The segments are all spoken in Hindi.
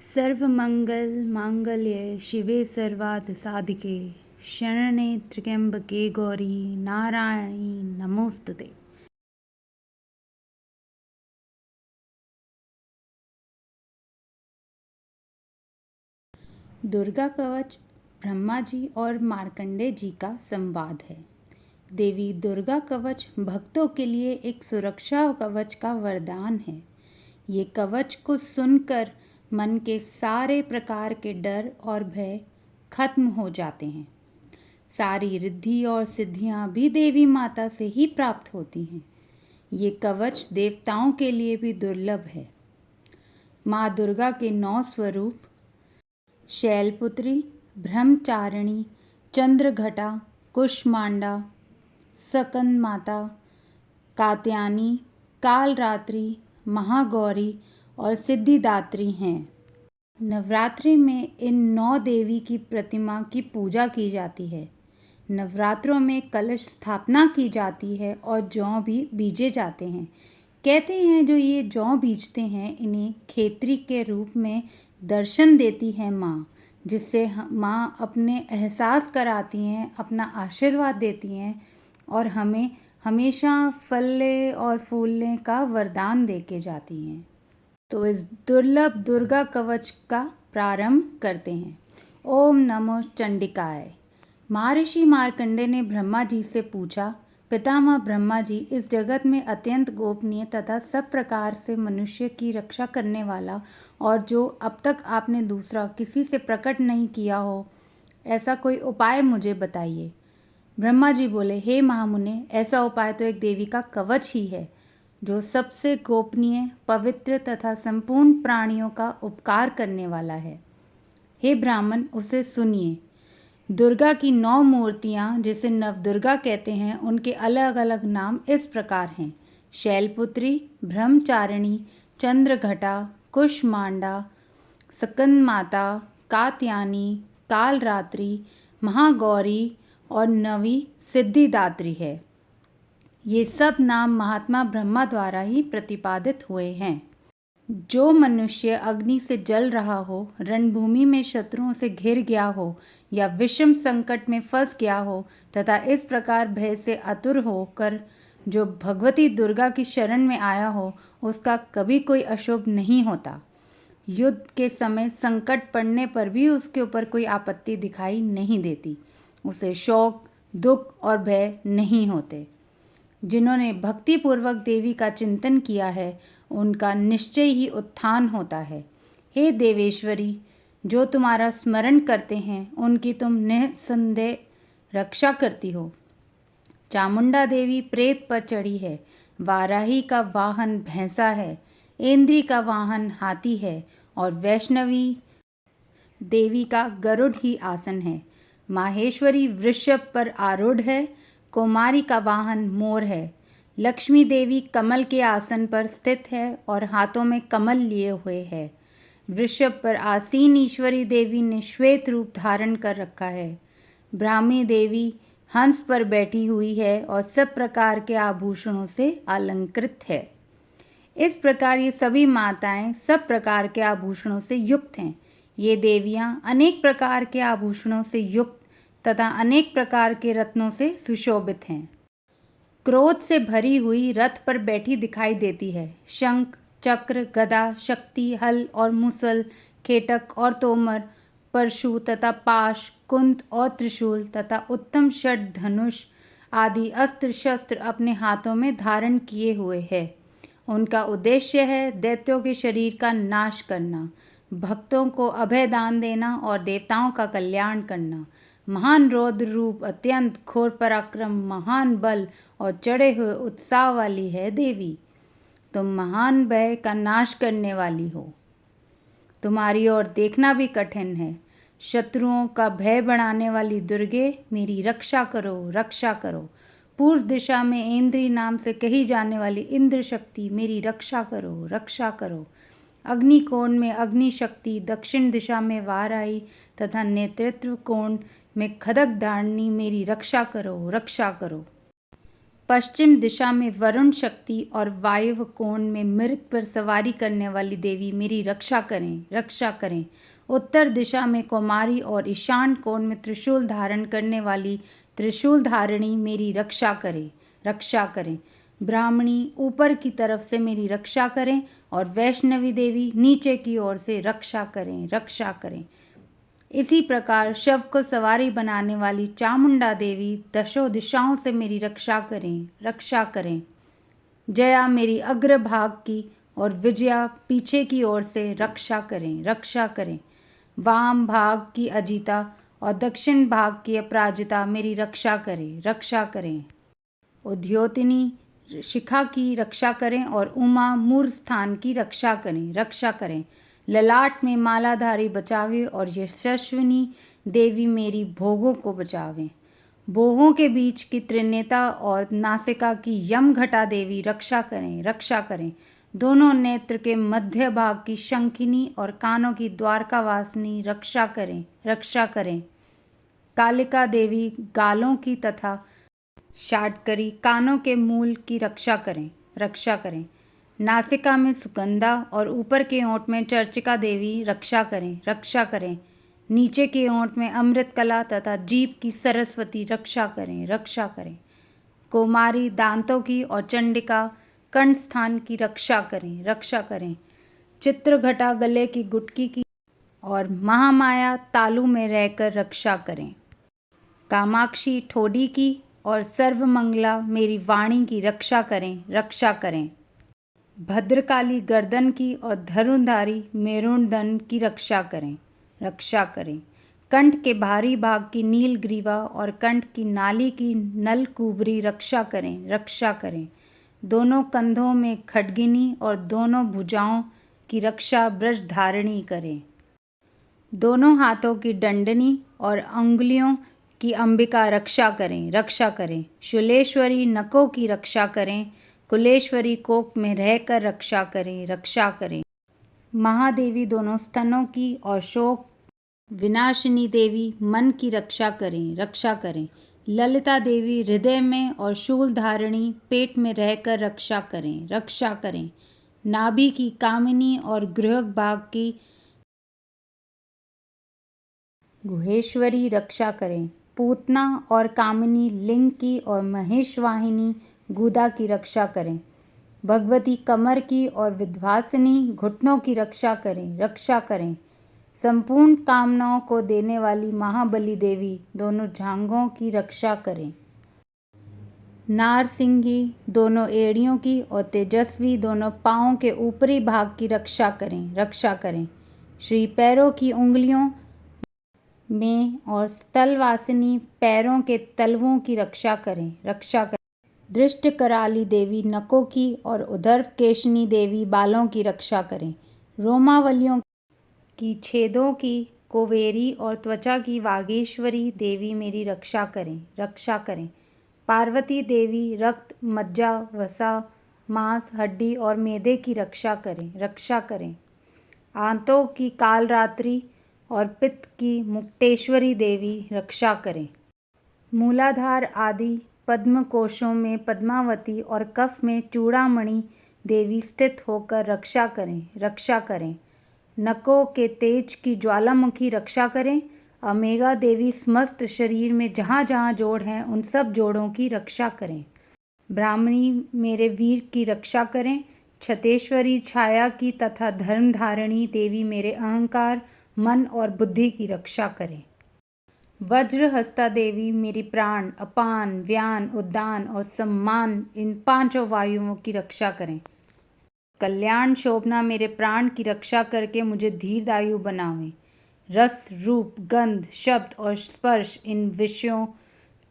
सर्वमंगल मांगल्ये शिवे सर्वार्थ साधिके शरणे त्र्यंबके गौरी नारायणी नमोस्तुते। दुर्गा कवच ब्रह्मा जी और मार्कंडेय जी का संवाद है। देवी दुर्गा कवच भक्तों के लिए एक सुरक्षा कवच का वरदान है। ये कवच को सुनकर मन के सारे प्रकार के डर और भय खत्म हो जाते हैं। सारी रिद्धि और सिद्धियां भी देवी माता से ही प्राप्त होती हैं। ये कवच देवताओं के लिए भी दुर्लभ है। माँ दुर्गा के 9 स्वरूप शैलपुत्री, ब्रह्मचारिणी, चंद्रघटा, कुष्मांडा, सकंदमाता, कात्यायनी, कालरात्रि, महागौरी और सिद्धिदात्री हैं। नवरात्रि में इन 9 देवी की प्रतिमा की पूजा की जाती है। नवरात्रों में कलश स्थापना की जाती है और जौ भी बीजे जाते हैं। कहते हैं जो ये जौ बीजते हैं इन्हें खेतरी के रूप में दर्शन देती है माँ, जिससे माँ अपने एहसास कराती हैं, अपना आशीर्वाद देती हैं और हमें हमेशा फलने और फूलने का वरदान दे के जाती हैं। तो इस दुर्लभ दुर्गा कवच का प्रारंभ करते हैं। ओम नमो चंडिकाय। महर्षि मार्कंडेय ने ब्रह्मा जी से पूछा, पितामह ब्रह्मा जी, इस जगत में अत्यंत गोपनीय तथा सब प्रकार से मनुष्य की रक्षा करने वाला और जो अब तक आपने दूसरा किसी से प्रकट नहीं किया हो, ऐसा कोई उपाय मुझे बताइए। ब्रह्मा जी बोले, हे महामुने, ऐसा उपाय तो एक देवी का कवच ही है जो सबसे गोपनीय, पवित्र तथा संपूर्ण प्राणियों का उपकार करने वाला है। हे ब्राह्मण, उसे सुनिए। दुर्गा की 9 मूर्तियाँ, जिसे नवदुर्गा कहते हैं, उनके अलग अलग नाम इस प्रकार हैं: शैलपुत्री, ब्रह्मचारिणी, चंद्रघटा, कुष्मांडा, सकंदमाता, कात्यायनी, कालरात्रि, महागौरी और नवी सिद्धिदात्री है। ये सब नाम महात्मा ब्रह्मा द्वारा ही प्रतिपादित हुए हैं। जो मनुष्य अग्नि से जल रहा हो, रणभूमि में शत्रुओं से घिर गया हो या विषम संकट में फंस गया हो तथा इस प्रकार भय से आतुर होकर जो भगवती दुर्गा की शरण में आया हो, उसका कभी कोई अशुभ नहीं होता। युद्ध के समय संकट पड़ने पर भी उसके ऊपर कोई आपत्ति दिखाई नहीं देती। उसे शोक, दुख और भय नहीं होते। जिन्होंने भक्तिपूर्वक देवी का चिंतन किया है, उनका निश्चय ही उत्थान होता है। हे देवेश्वरी, जो तुम्हारा स्मरण करते हैं उनकी तुम निसंदेह रक्षा करती हो। चामुंडा देवी प्रेत पर चढ़ी है। वाराही का वाहन भैंसा है, इंद्री का वाहन हाथी है और वैष्णवी देवी का गरुड़ ही आसन है। माहेश्वरी वृषभ पर आरूढ़ है, कुमारी का वाहन मोर है। लक्ष्मी देवी कमल के आसन पर स्थित है और हाथों में कमल लिए हुए है। वृषभ पर आसीन ईश्वरी देवी ने श्वेत रूप धारण कर रखा है। ब्राह्मी देवी हंस पर बैठी हुई है और सब प्रकार के आभूषणों से अलंकृत है। इस प्रकार ये सभी माताएं सब प्रकार के आभूषणों से युक्त हैं। ये देवियां अनेक प्रकार के आभूषणों से युक्त तथा अनेक प्रकार के रत्नों से सुशोभित हैं। क्रोध से भरी हुई रथ पर बैठी दिखाई देती है। शंख, चक्र, गदा, शक्ति, हल और मुसल, खेटक और तोमर, परशु तथा पाश, कुंत और त्रिशूल तथा उत्तम षट धनुष आदि अस्त्र शस्त्र अपने हाथों में धारण किए हुए है। उनका उद्देश्य है दैत्यों के शरीर का नाश करना, भक्तों को अभय दान देना और देवताओं का कल्याण करना। महान रौद्र रूप, अत्यंत घोर पराक्रम, महान बल और चढ़े हुए उत्साह वाली है देवी। तुम महान भय का नाश करने वाली हो। तुम्हारी ओर देखना भी कठिन है। शत्रुओं का भय बढ़ाने वाली दुर्गे, मेरी रक्षा करो, रक्षा करो। पूर्व दिशा में इंद्री नाम से कही जाने वाली इंद्र शक्ति, मेरी रक्षा करो, रक्षा करो। अग्नि कोण में अग्नि शक्ति, दक्षिण दिशा में वाराही तथा नेतृत्व कोण में खदक धारणी, मेरी रक्षा करो, रक्षा करो। पश्चिम दिशा में वरुण शक्ति और वायव्य कोण में मृग पर सवारी करने वाली देवी मेरी रक्षा करें, रक्षा करें। उत्तर दिशा में कौमारी और ईशान कोण में त्रिशूल धारण करने वाली त्रिशूल धारिणी मेरी रक्षा करें, रक्षा करें। ब्राह्मणी ऊपर की तरफ से मेरी रक्षा करें और वैष्णवी देवी नीचे की ओर से रक्षा करें, रक्षा करें। इसी प्रकार शव को सवारी बनाने वाली चामुंडा देवी दशों दिशाओं से मेरी रक्षा करें, रक्षा करें। जया मेरी अग्रभाग की और विजया पीछे की ओर से रक्षा करें, रक्षा करें। वाम भाग की अजिता और दक्षिण भाग की अपराजिता मेरी रक्षा करें, रक्षा करें। उद्योतिनी शिखा की रक्षा करें और उमा मूर स्थान की रक्षा करें, रक्षा करें। ललाट में मालाधारी बचावे और यशस्विनी देवी मेरी भोगों को बचावें। भोगों के बीच की त्रिनेता और नासिका की यमघटा देवी रक्षा करें, रक्षा करें। दोनों नेत्र के मध्य भाग की शंखिनी और कानों की द्वारकावासिनी रक्षा करें, रक्षा करें। कालिका देवी गालों की तथा शाटकरी कानों के मूल की रक्षा करें, रक्षा करें। नासिका में सुगंधा और ऊपर के ओंठ में चर्चिका देवी रक्षा करें, रक्षा करें। नीचे के ओंठ में अमृत कला तथा जीभ की सरस्वती रक्षा करें, रक्षा करें। कौमारी दांतों की और चंडिका कंठ स्थान की रक्षा करें, रक्षा करें। चित्रघटा गले की गुटकी की और महामाया तालु में रहकर रक्षा करें। कामाक्षी ठोडी की और सर्वमंगला मेरी वाणी की रक्षा करें, रक्षा करें। भद्रकाली गर्दन की और धनुर्धारी मेरुदंड की रक्षा करें, रक्षा करें। कंठ के बाहरी भाग की नीलग्रीवा और कंठ की नाली की नलकूबरी रक्षा करें, रक्षा करें। दोनों कंधों में खड्गिनी और दोनों भुजाओं की रक्षा ब्रजधारिणी करें। दोनों हाथों की दंडनी और अंगुलियों की अंबिका रक्षा करें, रक्षा करें। शूलेश्वरी नकों की रक्षा करें, कुलेश्वरी कोक में रहकर रक्षा करें, रक्षा करें। महादेवी दोनों स्तनों की और शोक विनाशिनी देवी मन की रक्षा करें, रक्षा करें। ललिता देवी हृदय में और शूल धारिणी पेट में रहकर रक्षा करें, रक्षा करें। नाभि की कामिनी और गृह भाग की गुहेश्वरी रक्षा करें। पूतना और कामिनी लिंग की और महेशवाहिनी गुदा की रक्षा करें। भगवती कमर की और विध्वासिनी घुटनों की रक्षा करें, रक्षा करें। संपूर्ण कामनाओं को देने वाली महाबली देवी दोनों जांघों की रक्षा करें। नारसिंगी दोनों एड़ियों की और तेजस्वी दोनों पाँवों के ऊपरी भाग की रक्षा करें, रक्षा करें। श्री पैरों की उंगलियों में और स्थलवासिनी पैरों के तलवों की रक्षा करें, रक्षा करें। दृष्ट कराली देवी नकों की और उदर केशनी देवी बालों की रक्षा करें। रोमावलियों की छेदों की कोवेरी और त्वचा की वागेश्वरी देवी मेरी रक्षा करें, रक्षा करें। पार्वती देवी रक्त मज्जा वसा मांस हड्डी और मैदे की रक्षा करें, रक्षा करें। आंतों की कालरात्रि और पित्त की मुक्तेश्वरी देवी रक्षा करें। मूलाधार आदि पद्म कोशों में पद्मावती और कफ में चूड़ामणि देवी स्थित होकर रक्षा करें, रक्षा करें। नकों के तेज की ज्वालामुखी रक्षा करें। अमेगा देवी समस्त शरीर में जहाँ जहाँ जोड़ हैं उन सब जोड़ों की रक्षा करें। ब्राह्मणी मेरे वीर की रक्षा करें। छतेश्वरी छाया की तथा धर्मधारिणी देवी मेरे अहंकार मन और बुद्धि की रक्षा करें। वज्रहस्ता देवी मेरी प्राण अपान व्यान उद्दान और सम्मान इन पांचों वायुओं की रक्षा करें। कल्याण शोभना मेरे प्राण की रक्षा करके मुझे धीरदायु बनावें। रस रूप गंध शब्द और स्पर्श इन विषयों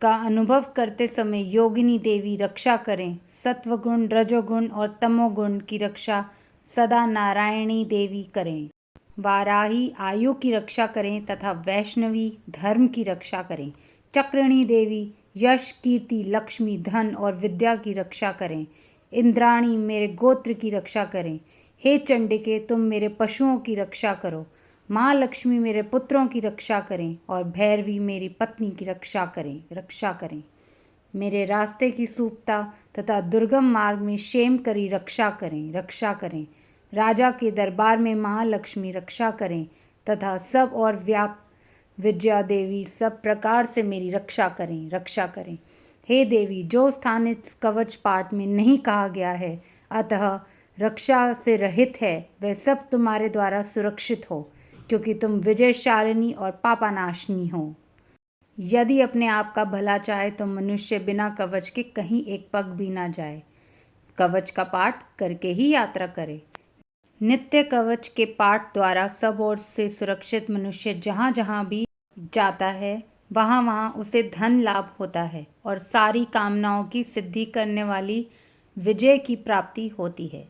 का अनुभव करते समय योगिनी देवी रक्षा करें। सत्वगुण रजोगुण और तमोगुण की रक्षा सदा नारायणी देवी करें। वाराही आयु की रक्षा करें तथा वैष्णवी धर्म की रक्षा करें। चक्रिणी देवी यश कीर्ति लक्ष्मी धन और विद्या की रक्षा करें। इंद्राणी मेरे गोत्र की रक्षा करें। हे चंडिके तुम मेरे पशुओं की रक्षा करो। माँ लक्ष्मी मेरे पुत्रों की रक्षा करें और भैरवी मेरी पत्नी की रक्षा करें, रक्षा करें। मेरे रास्ते की सूपता तथा दुर्गम मार्ग में क्षेम करी रक्षा करें। राजा के दरबार में महालक्ष्मी रक्षा करें तथा सब और विद्या देवी सब प्रकार से मेरी रक्षा करें। हे देवी, जो स्थान इस कवच पाठ में नहीं कहा गया है अतः रक्षा से रहित है, वह सब तुम्हारे द्वारा सुरक्षित हो, क्योंकि तुम विजयशालिनी और पापानाशनी हो। यदि अपने आप का भला चाहे तो मनुष्य बिना कवच के कहीं एक पग भी ना जाए। कवच का पाठ करके ही यात्रा करे। नित्य कवच के पाठ द्वारा सब ओर से सुरक्षित मनुष्य जहाँ जहाँ भी जाता है वहाँ वहाँ उसे धन लाभ होता है और सारी कामनाओं की सिद्धि करने वाली विजय की प्राप्ति होती है।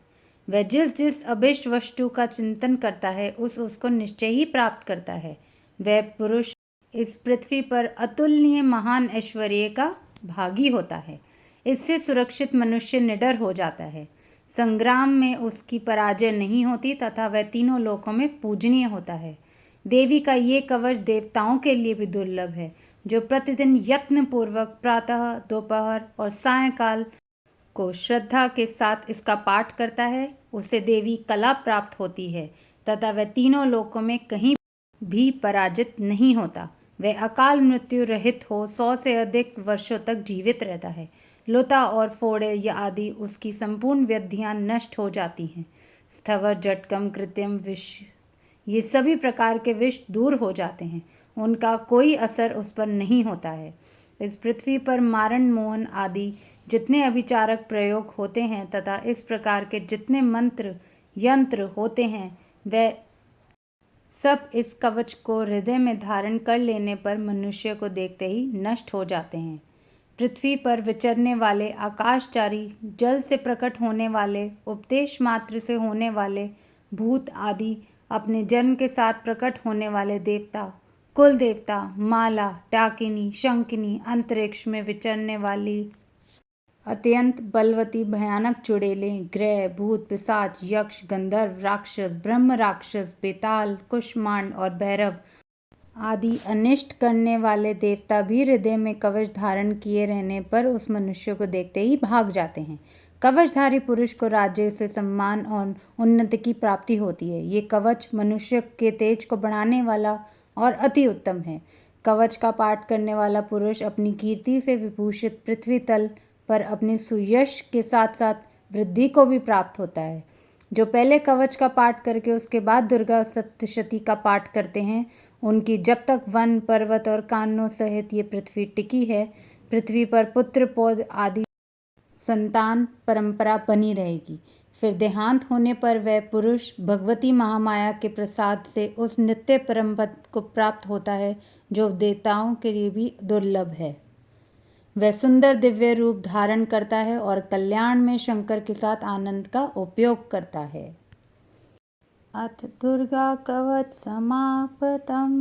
वह जिस जिस अभिष्ट वस्तु का चिंतन करता है उसको निश्चय ही प्राप्त करता है। वह पुरुष इस पृथ्वी पर अतुलनीय महान ऐश्वर्य का भागी होता है। इससे सुरक्षित मनुष्य निडर हो जाता है। संग्राम में उसकी पराजय नहीं होती तथा वह तीनों लोकों में पूजनीय होता है। देवी का ये कवच देवताओं के लिए भी दुर्लभ है। जो प्रतिदिन यत्न पूर्वक प्रातः, दोपहर और सायंकाल को श्रद्धा के साथ इसका पाठ करता है उसे देवी कला प्राप्त होती है तथा वह तीनों लोकों में कहीं भी पराजित नहीं होता। वह अकाल मृत्यु रहित हो 100 से अधिक वर्षों तक जीवित रहता है। लुता और फोड़े या आदि उसकी संपूर्ण व्याधियाँ नष्ट हो जाती हैं। स्थवर, जटकम, कृत्रिम विष, ये सभी प्रकार के विष दूर हो जाते हैं। उनका कोई असर उस पर नहीं होता है। इस पृथ्वी पर मारण, मोहन आदि जितने अभिचारक प्रयोग होते हैं तथा इस प्रकार के जितने मंत्र यंत्र होते हैं वह सब इस कवच को हृदय में धारण कर लेने पर मनुष्य को देखते ही नष्ट हो जाते हैं। पृथ्वी पर विचरने वाले आकाशचारी, जल से प्रकट होने वाले, उपदेश मात्र से होने वाले भूत आदि, अपने जन्म के साथ प्रकट होने वाले देवता, कुल देवता, माला, डाकिनी, शंकिनी, अंतरिक्ष में विचरने वाली अत्यंत बलवती भयानक चुड़ैलें, ग्रह, भूत, पिशाच, यक्ष, गंधर्व, राक्षस, ब्रह्म राक्षस, बेताल, कुष्मांड और भैरव आदि अनिष्ट करने वाले देवता भी हृदय में कवच धारण किए रहने पर उस मनुष्य को देखते ही भाग जाते हैं। कवचधारी पुरुष को राज्य से सम्मान और उन्नति की प्राप्ति होती है। ये कवच मनुष्य के तेज को बढ़ाने वाला और अति उत्तम है। कवच का पाठ करने वाला पुरुष अपनी कीर्ति से विभूषित पृथ्वी तल पर अपने सुयश के साथ साथ वृद्धि को भी प्राप्त होता है। जो पहले कवच का पाठ करके उसके बाद दुर्गा सप्तशती का पाठ करते हैं, उनकी जब तक वन, पर्वत और कानों सहित ये पृथ्वी टिकी है, पृथ्वी पर पुत्र, पौध आदि संतान परंपरा बनी रहेगी। फिर देहांत होने पर वह पुरुष भगवती महामाया के प्रसाद से उस नित्य परम पद को प्राप्त होता है जो देवताओं के लिए भी दुर्लभ है। वह सुंदर दिव्य रूप धारण करता है और कल्याण में शंकर के साथ आनंद का उपयोग करता है। अथ दुर्गा कवच समाप्तम्।